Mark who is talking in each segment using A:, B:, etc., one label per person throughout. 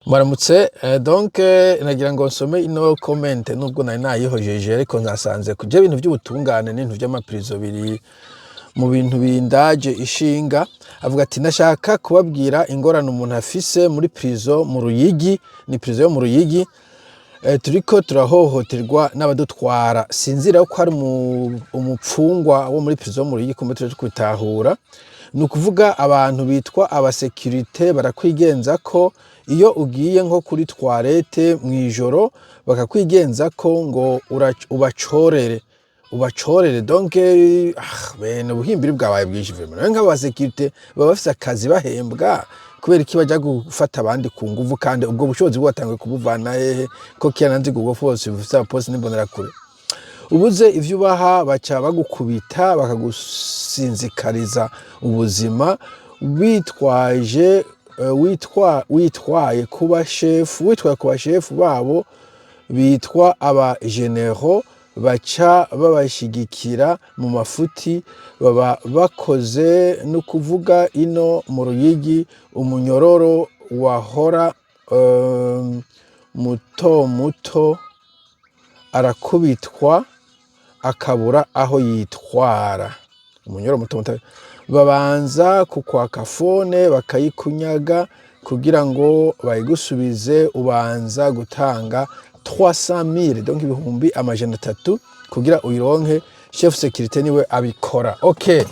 A: Mwaramutse donc nagira ngo nsome ino comment nubwo nari nayihojeje ariko nzasanze kuje ibintu by'ubutungane n'ibintu by'amaprizo biri mu bintu bindaje ishinga. Avuga ati ndashaka kubabwira ingorane umuntu afise muri prizo mu Ruyigi, ni prizo yo mu Ruyigi. Turiko turahohoterwa n'abadutwara, sinzira ko ari umupfungwa wo muri prizo mu Ruyigi kumbe tuje kwitahura. Ni ukuvuga abantu bitwa abasekirite barakwigenza ko iyo ugiye nko kuri toilette mwijoro bakakwigenza ko ngo ubacorere donc bene ubuhimbiri bwabaye bwinshi vraiment nk'abasekirite baba bafise akazi bahembwa kubera iki bajya gufata abandi ku nguvu kandi ubwo bushobozi bwatangiye kubuvana hehe ko kiyananze gugwa force bufisa poste n'imbonera kure ubuze ivyo ubaha baca bagukubita bakagusinzikariza ubuzima witwaye kuba chef babo bitwa aba generaux baca babashigikira mu mafuti baba bakoze no kuvuga ino mu Ruyigi umunyororo wahora muto arakubitwa akabura aho yitwara. Umunyoro muto babanza kukwaka fone bakayikunyaga kugira ngo bayigusubize ubanza gutanga 300,000 donc ibihumbi amajana 3 kugira uyironke. Chef sécurité niwe abikora. Okay,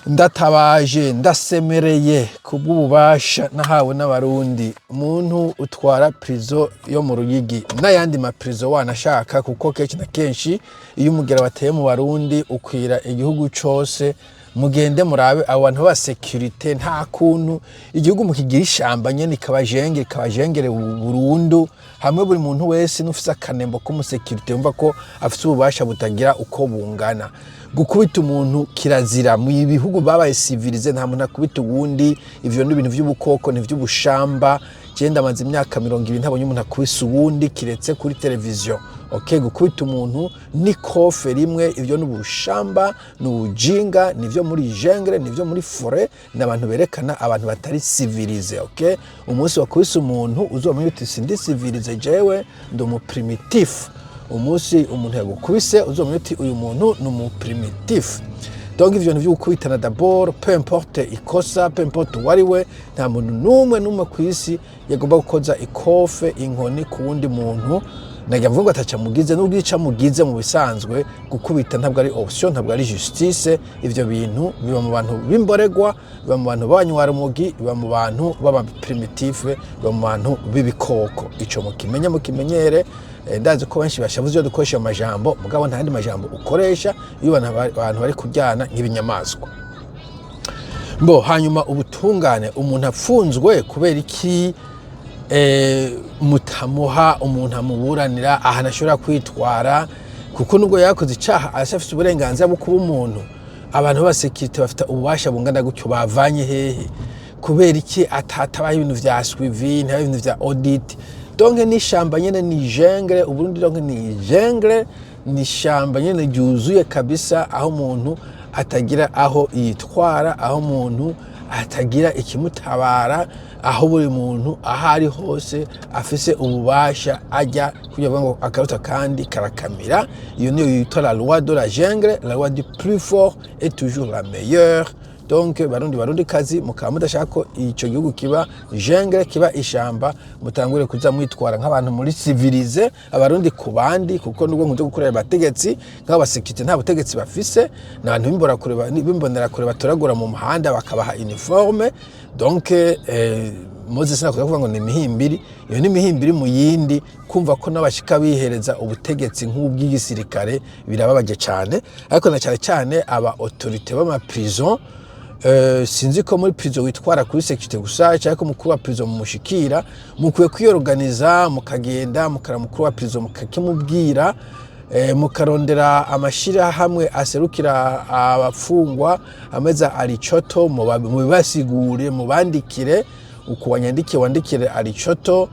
A: ndatabaje ndasemereye kubw'ububasha nahawe n'abarundi umuntu utwara prizo yo mu Ruyigi n'ayandi ma prizo wanashaka kuko kenshi na kenshi iyo umugera bateye mu Barundi ukwira igihugu cose. Mugende murabe abantu ba sécurité nta kuntu igihugu mukigira ishamba nyene kabajengere burundu hamwe buri muntu wese nufise akanembo ko mu sécurité umva ko afise ububasha butagira uko bungana. Gukubita umuntu kirazira mu bihugu babaye civilize, nta muntu akubita uwundi. Ivyo ni ibintu by'ubukoko ni by'ubushamba. Genda amaze imyaka 20 ntabonye umuntu akubise uwundi kiretse kuri televiziyo. Okay, gukubita umuntu ni kofe rimwe, ivyo n'ubushamba n'ubujinga, nivyo muri jungle, nivyo muri forêt, n'abantu berekana abantu batari civilize. Okay, umunsi wakubise umuntu uzomenya uti sindi civilize jewe ndo mu primitif. Umunsi umuntu yagukubise uzomenya uti uyu muntu ni mu primitif. Donc ivyo nivyo gukubitana d'abord, peu importe ikosa, peu importe wariwe, nta muntu numwe kwisi yagomba gukoza ikofe inkoni ku wundi muntu. Nagira mvuga ataca mugize n'ubwo ica mugize mu bisanzwe gukubita ntabwo ari option, ntabwo ari justice. Ivyo bintu biba mu bantu bimboregwa, biba mu bantu banywara umugi, biba mu bantu baba primitive, biba mu bantu bibikoko. Ico mukimenyere. Ndazi ko benshi bashavuze iyo dukoresha amajambo mugabo nta yandi majambo ukoresha iyo abantu bari kuryana nk'ibinyamaswa. Mbo hanyuma ubutungane umuntu apfunzwe kubera iki mutamuha umuntu amuburanira aha ashobora kwitwara kuko nubwo yakoze icaha ashafite uburenganzira bwo kuba umuntu. Abantu basekirite bafite ububasha bungana gutyo bavanye hehe kubera iki atatabaye ibintu vya suivi nta ibintu vya audit. Donc ni shamba nyene ni jungle, Uburundi donc ni jungle, ni shamba nyene ryuzuye kabisa aho umuntu atagira aho yitwara, aho umuntu atagira ikimutabara, aho buri muntu ahari hose afise ububasha ajya kugira ngo akaruta kandi karakamira. Iyo niyo yitwa la loi de la jungle, la loi du plus fort est toujours la meilleure. Donc barundi kazi mukaba mudashaka ko ico gihugu kiba jungle kiba ishamba mutangure kuza mwitwara nk'abantu muri civilize abarundi ku bandi kuko nubwo nkuze gukorera abategetsi nk'abasekirite nta butegetsi bafise n'abantu bimbonera kure batoragura mu muhanda bakabaha uniforme. Donc Moses nakuza kuvuga ngo ni mihimbiri, iyo ni mihimbiri mu yindi kumva ko nabashika bihereza ubutegetsi nk'ubw'igisirikare birababaje cyane. Ariko na cyane aba autorité b'ama prison sinzi ko muri prison witwara kuri sécurité gusa cyangwa ko mukuru wa prison mumushikira mukwiye kwiyorganiza mukagenda mukaramukuru wa prison mukakimubwira mukarondera amashira hamwe aserukira abafungwa ameza aricoto mubibasigure mubandikire uko wandikire aricoto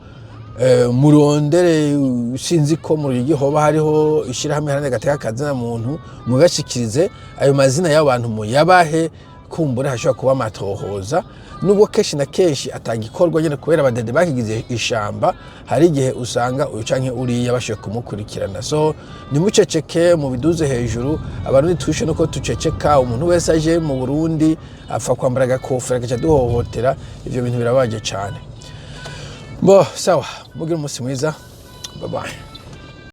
A: murondere sinzi ko mu Ruyigi hoba hariho ishira hamwe harane gateka kazina muntu mugashikirize ayo mazina y'abantu muyabahe kumbura hashobora kuba amatohoza nubwo kenshi na kenshi atagikorwa nyine kubera abadede bakigize ishamba hari igihe usanga uyu canke uriya bashoboye kumukurikirana so nimuceceke mu biduze hejuru abantu nitushe nuko tuceceka umuntu wese aje mu Burundi apfa kwambara agakofera agaca duhohotera ivyo bintu birabaje cyane bo sawa mugira umunsi mwiza bye bye